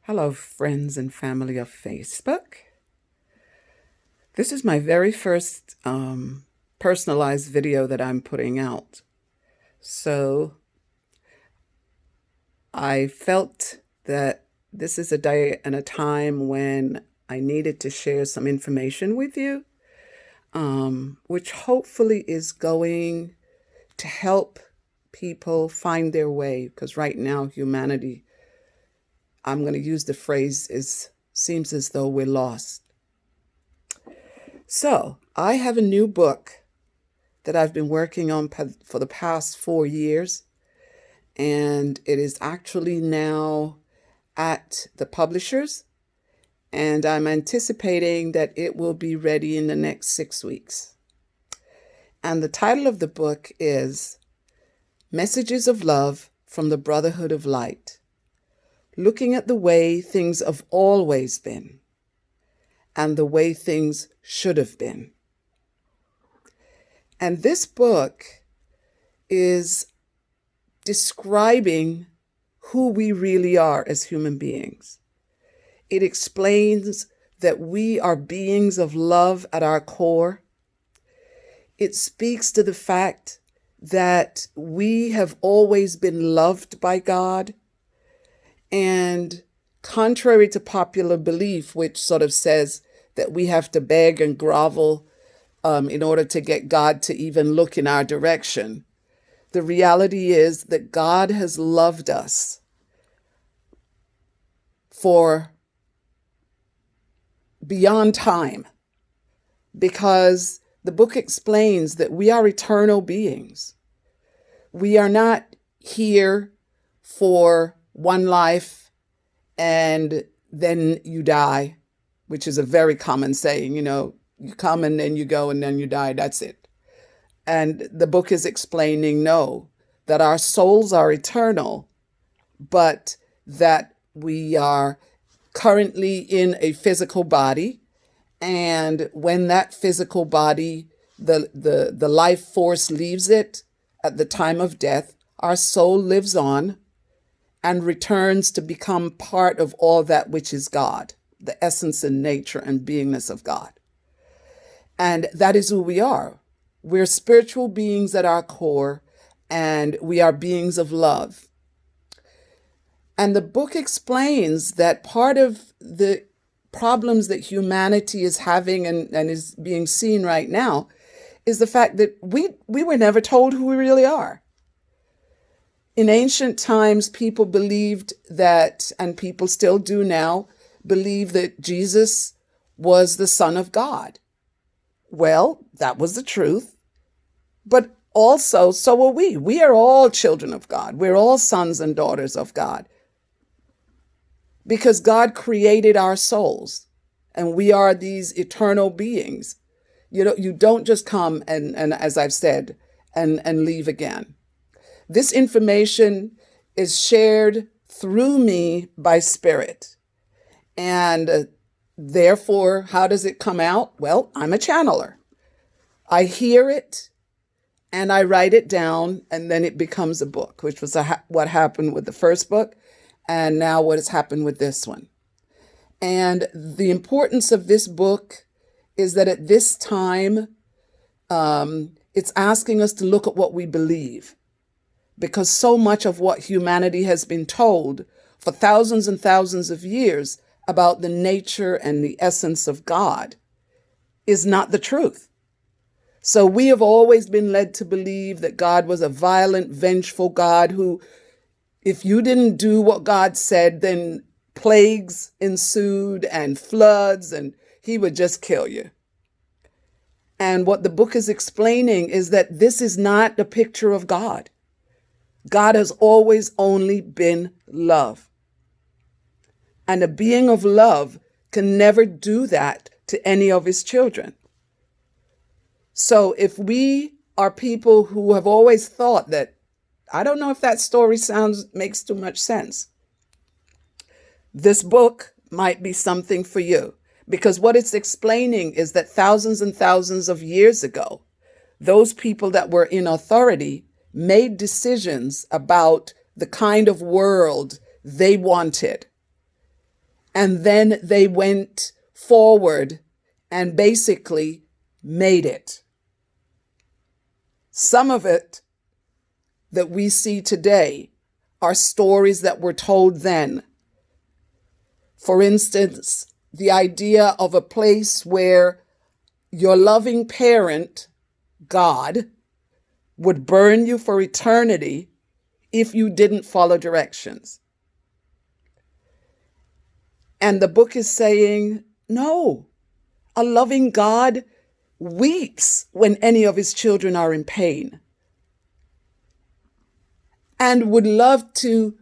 Hello, friends and family of Facebook. This is my very first personalized video that I'm putting out. So I felt that this is a day and a time when I needed to share some information with you, which hopefully is going to help people find their way. Because right now, humanity, I'm going to use the phrase, seems as though we're lost. So I have a new book that I've been working on for the past 4 years, and it is actually now at the publishers, and I'm anticipating that it will be ready in the next 6 weeks. And the title of the book is Messages of Love from the Brotherhood of Light, looking at the way things have always been and the way things should have been. And this book is describing who we really are as human beings. It explains that we are beings of love at our core. It speaks to the fact that we have always been loved by God. And contrary to popular belief, which sort of says that we have to beg and grovel in order to get God to even look in our direction, the reality is that God has loved us for beyond time, because the book explains that we are eternal beings. We are not here for one life and then you die, which is a very common saying, you come and then you go and then you die, that's it. And the book is explaining, no, that our souls are eternal, but that we are currently in a physical body. And when that physical body, the life force leaves it at the time of death, our soul lives on and returns to become part of all that which is God, the essence and nature and beingness of God. And that is who we are. We're spiritual beings at our core, and we are beings of love. And the book explains that part of the problems that humanity is having and is being seen right now is the fact that we were never told who we really are. In ancient times, people believed that, and people still do now, believe that Jesus was the Son of God. Well, that was the truth. But also, so are we. We are all children of God. We're all sons and daughters of God. Because God created our souls, and we are these eternal beings. You don't just come and as I've said, and leave again. This information is shared through me by spirit. And therefore, how does it come out? Well, I'm a channeler. I hear it and I write it down, and then it becomes a book, which was what happened with the first book, and now what has happened with this one. And the importance of this book is that at this time, it's asking us to look at what we believe. Because so much of what humanity has been told for thousands and thousands of years about the nature and the essence of God is not the truth. So we have always been led to believe that God was a violent, vengeful God who, if you didn't do what God said, then plagues ensued and floods, and he would just kill you. And what the book is explaining is that this is not a picture of God. God has always only been love. And a being of love can never do that to any of his children. So if we are people who have always thought that, I don't know if that story makes too much sense, this book might be something for you. Because what it's explaining is that thousands and thousands of years ago, those people that were in authority made decisions about the kind of world they wanted. And then they went forward and basically made it. Some of it that we see today are stories that were told then. For instance, the idea of a place where your loving parent, God, would burn you for eternity if you didn't follow directions. And the book is saying, no, a loving God weeps when any of his children are in pain and would love to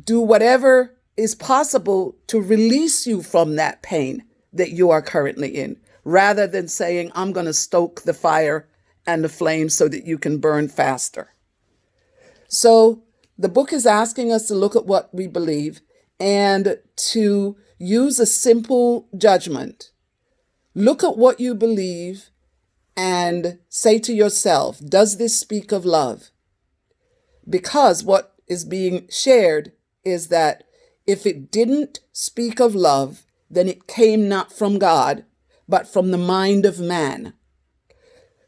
do whatever is possible to release you from that pain that you are currently in, rather than saying, I'm going to stoke the fire and the flame so that you can burn faster. So the book is asking us to look at what we believe and to use a simple judgment. Look at what you believe and say to yourself, does this speak of love? Because what is being shared is that if it didn't speak of love, then it came not from God, but from the mind of man.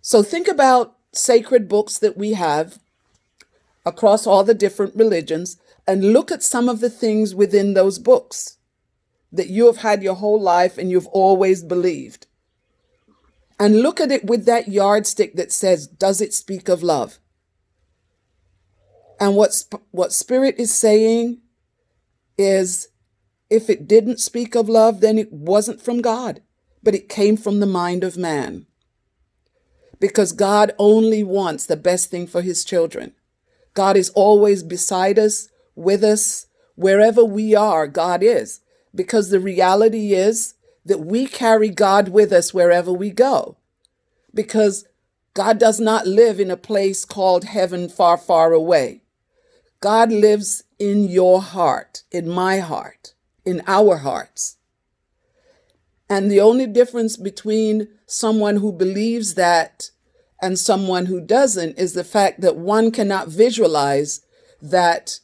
So think about sacred books that we have across all the different religions and look at some of the things within those books that you have had your whole life and you've always believed. And look at it with that yardstick that says, does it speak of love? And what Spirit is saying is, if it didn't speak of love, then it wasn't from God, but it came from the mind of man. Because God only wants the best thing for his children. God is always beside us, with us, wherever we are, God is. Because the reality is that we carry God with us wherever we go. Because God does not live in a place called heaven far, far away. God lives in your heart, in my heart, in our hearts. And the only difference between someone who believes that and someone who doesn't is the fact that one cannot visualize that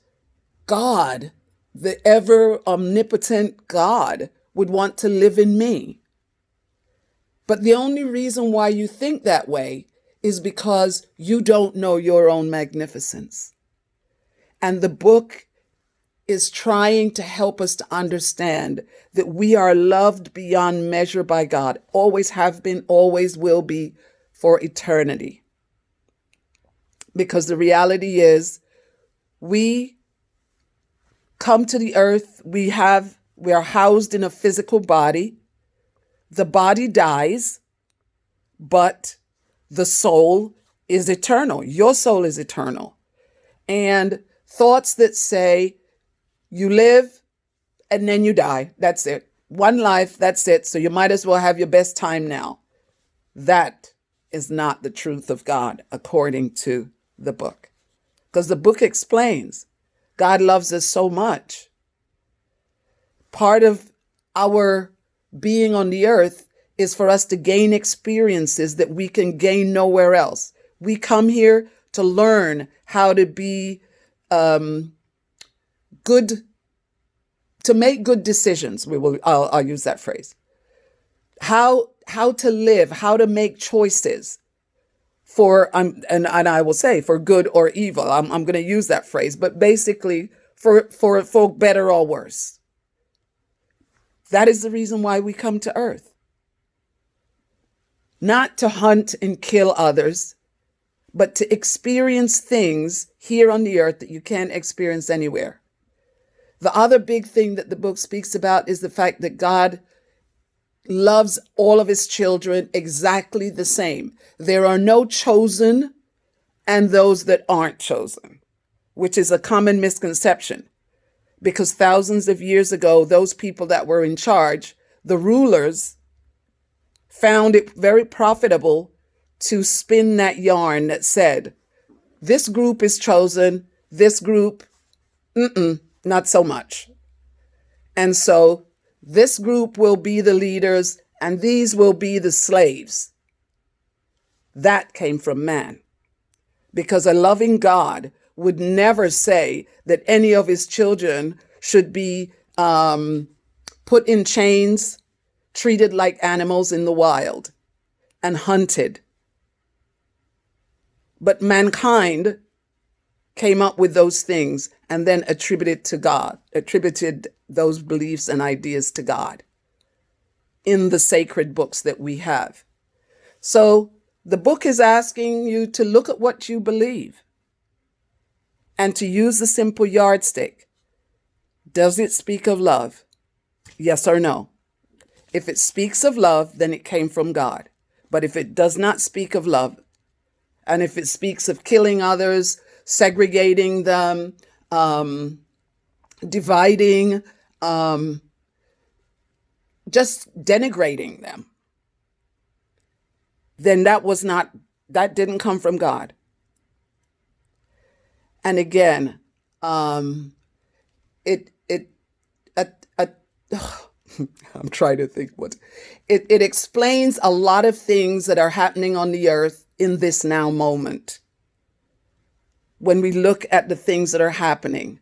God, the ever omnipotent God, would want to live in me. But the only reason why you think that way is because you don't know your own magnificence. And the book is trying to help us to understand that we are loved beyond measure by God, always have been, always will be, for eternity. Because the reality is, we come to the earth, we are housed in a physical body. The body dies, but the soul is eternal. Your soul is eternal. And thoughts that say you live and then you die, that's it. One life, that's it. So you might as well have your best time now. That is not the truth of God, according to the book. Because the book explains God loves us so much. Part of our being on the earth is for us to gain experiences that we can gain nowhere else. We come here to learn how to be good, to make good decisions. I'll use that phrase. How to live, how to make choices for, and I will say for good or evil. I'm going to use that phrase, but basically for better or worse. That is the reason why we come to earth. Not to hunt and kill others, but to experience things here on the earth that you can't experience anywhere. The other big thing that the book speaks about is the fact that God loves all of his children exactly the same. There are no chosen and those that aren't chosen, which is a common misconception. Because thousands of years ago, those people that were in charge, the rulers, found it very profitable to spin that yarn that said, this group is chosen, this group, not so much. And so this group will be the leaders and these will be the slaves. That came from man. Because a loving God would never say that any of his children should be put in chains, treated like animals in the wild, and hunted. But mankind came up with those things and then attributed those beliefs and ideas to God in the sacred books that we have. So the book is asking you to look at what you believe and to use the simple yardstick. Does it speak of love? Yes or no? If it speaks of love, then it came from God. But if it does not speak of love, and if it speaks of killing others, segregating them, dividing, just denigrating them, then that didn't come from God. And again, I'm trying to think it explains a lot of things that are happening on the earth in this now moment. When we look at the things that are happening,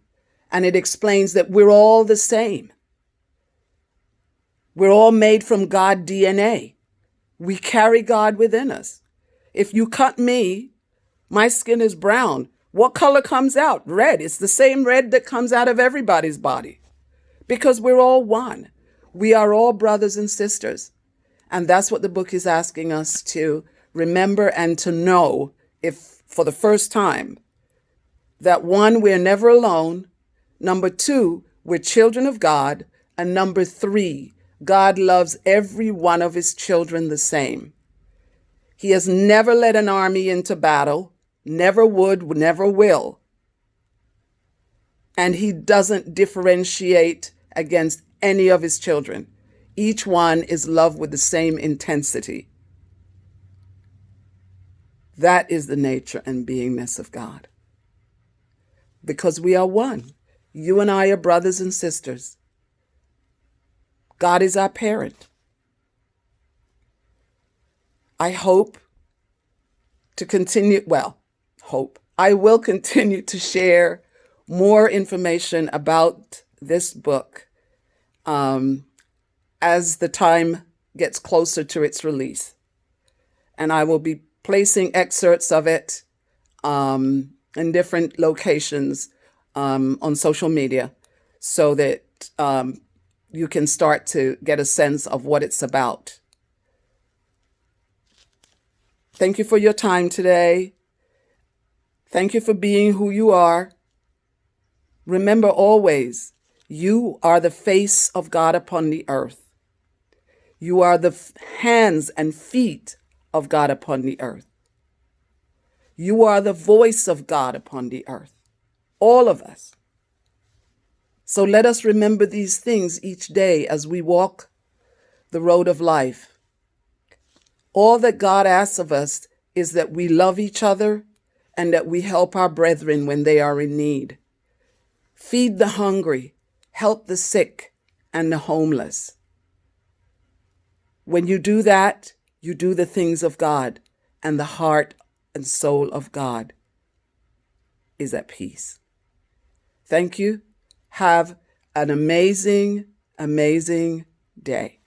and it explains that we're all the same. We're all made from God DNA. We carry God within us. If you cut me, my skin is brown. What color comes out? Red. It's the same red that comes out of everybody's body because we're all one. We are all brothers and sisters. And that's what the book is asking us to remember and to know, if for the first time, that one, we're never alone. Number two, we're children of God. And number three, God loves every one of his children the same. He has never led an army into battle, never would, never will. And he doesn't differentiate against any of his children. Each one is loved with the same intensity. That is the nature and beingness of God. Because we are one. You and I are brothers and sisters. God is our parent. I hope to continue, I will continue to share more information about this book as the time gets closer to its release. And I will be placing excerpts of it in different locations on social media so that you can start to get a sense of what it's about. Thank you for your time today. Thank you for being who you are. Remember always, you are the face of God upon the earth. You are the hands and feet of God upon the earth. You are the voice of God upon the earth. All of us. So let us remember these things each day as we walk the road of life. All that God asks of us is that we love each other and that we help our brethren when they are in need. Feed the hungry, help the sick and the homeless. When you do that, you do the things of God, and the heart and soul of God is at peace. Thank you. Have an amazing, amazing day.